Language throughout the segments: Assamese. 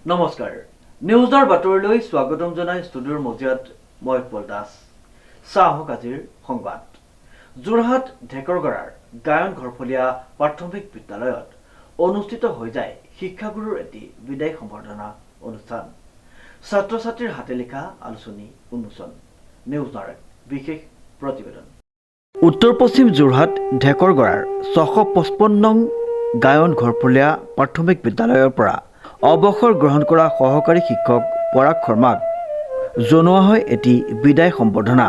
নমস্কাৰ নিউজৰ বাতৰিলৈ স্বাগতম জনাই ষ্টুডিঅ'ৰ মজিয়াত মই উৎপল দাস চাহক আজিৰ সংবাদ যোৰহাট ঢেকৰগড়াৰ গায়ন ঘৰফলীয়া প্ৰাথমিক বিদ্যালয়ত অনুষ্ঠিত হৈ যায় শিক্ষাগুৰুৰ এটি বিদায় সম্বৰ্ধনা অনুষ্ঠান ছাত্ৰ ছাত্ৰীৰ হাতে লিখা আলোচনী উন্মোচন নিউজ নাৰ বিশেষ প্ৰতিবেদন উত্তৰ পশ্চিম যোৰহাট ঢেকৰগড়াৰ 655 নং গায়ন ঘৰফলীয়া প্ৰাথমিক বিদ্যালয়ৰ পৰা অৱসৰ গ্ৰহণ কৰা সহকাৰী শিক্ষক পৰাগ শৰ্মাক জনোৱা হয় এটি বিদায় সম্বৰ্ধনা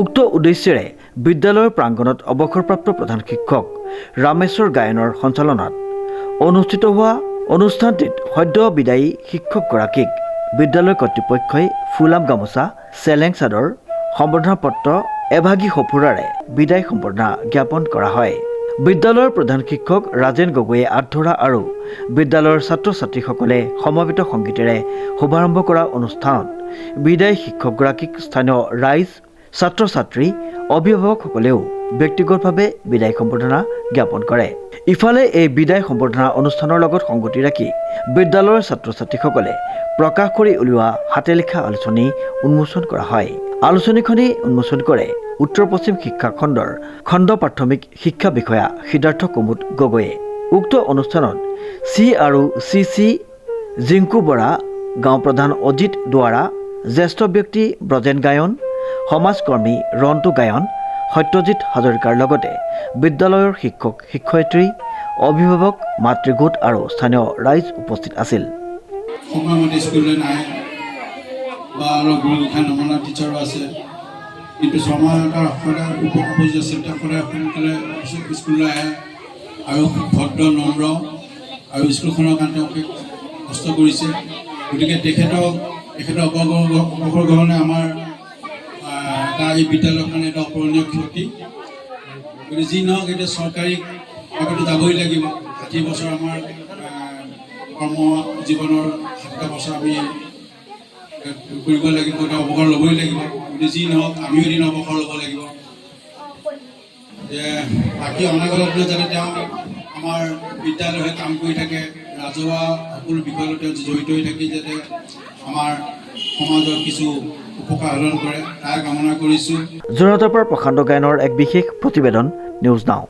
উক্ত উদ্দেশ্যেৰে বিদ্যালয়ৰ প্ৰাংগণত অৱসৰপ্ৰাপ্ত প্ৰধান শিক্ষক ৰামেশ্বৰ গায়নৰ সঞ্চালনাত অনুষ্ঠিত হোৱা অনুষ্ঠানটিত সদ্য বিদায়ী শিক্ষকগৰাকীক বিদ্যালয় কৰ্তৃপক্ষই ফুলাম গামোচা চেলেং চাদৰ সম্বৰ্ধনা পত্ৰ এভাগী সফুৰাৰে বিদায় সম্বৰ্ধনা জ্ঞাপন কৰা হয় বিদ্যালয়ৰ প্ৰধান শিক্ষক ৰাজেন গগৈয়ে আধৰা আৰু বিদ্যালয়ৰ ছাত্ৰ ছাত্ৰীসকলে সমবেত সংগীতেৰে শুভাৰম্ভ কৰা অনুষ্ঠানত বিদায়ী শিক্ষকগৰাকীক স্থানীয় ৰাইজ ছাত্ৰ ছাত্ৰী অভিভাৱকসকলেও ব্যক্তিগতভাৱে বিদায় সম্বৰ্ধনা জ্ঞাপন কৰে ইফালে এই বিদায় সম্বৰ্ধনা অনুষ্ঠানৰ লগত সংগতি ৰাখি বিদ্যালয়ৰ ছাত্ৰ ছাত্ৰীসকলে প্ৰকাশ কৰি উলিওৱা হাতে লিখা আলোচনী উন্মোচন কৰা হয় আলোচনীখনি উন্মোচন কৰে উত্তৰ পশ্চিম শিক্ষা খণ্ডৰ খণ্ড প্ৰাথমিক শিক্ষা বিষয়া সিদ্ধাৰ্থ কুমুদ গগৈয়ে উক্ত অনুষ্ঠানত চি আৰু চি জিংকু বৰা গাঁও প্ৰধান অজিত দুৱাৰা জ্যেষ্ঠ ব্যক্তি ব্ৰজেন গায়ন সমাজকৰ্মী ৰন্তু গায়ন সত্যজিৎ হাজৰিকাৰ লগতে বিদ্যালয়ৰ শিক্ষক শিক্ষয়িত্ৰী অভিভাৱক মাতৃগোট আৰু স্থানীয় ৰাইজ উপস্থিত আছিল সময়মতে স্কুললৈ নাহে বা অলপ গুৰুখান নমনা টিচাৰো আছে কিন্তু সময় এটা সদায় উপযোগ আছিল তেওঁ সদায় সোনকালে স্কুললৈ আহে আৰু ভদ্ৰ নম্ৰ আৰু স্কুলখনৰ কাৰণে তেওঁকে কষ্ট কৰিছে গতিকে তেখেতৰ অৱসৰ গ্ৰহণে আমাৰ এটা এই বিদ্যালয়ৰ কাৰণে এটা অপূৰণীয় ক্ষতি গতিকে যি নহওক এতিয়া চৰকাৰী আগতে যাবই লাগিব 60 বছৰ আমাৰ কৰ্ম জীৱনৰ 60 বছৰ আমি কৰিব লাগিব এটা অৱসৰ ল'বই লাগিব গতিকে যি নহওক আমিও এদিন অৱসৰ ল'ব লাগিব যে বাকী অনাগত দিনত যাতে তেওঁ আমাৰ বিদ্যালয়ৰ হৈ কাম কৰি থাকে ৰাজহুৱা সকলো বিষয়ত তেওঁ জড়িত হৈ থাকি যাতে আমাৰ সমাজৰ কিছু উপকাৰ সাধন কৰে তাৰ কামনা কৰিছোঁ যোৰহাটৰ পৰা প্ৰশান্ত গায়নৰ এক বিশেষ প্ৰতিবেদন নিউজ নাও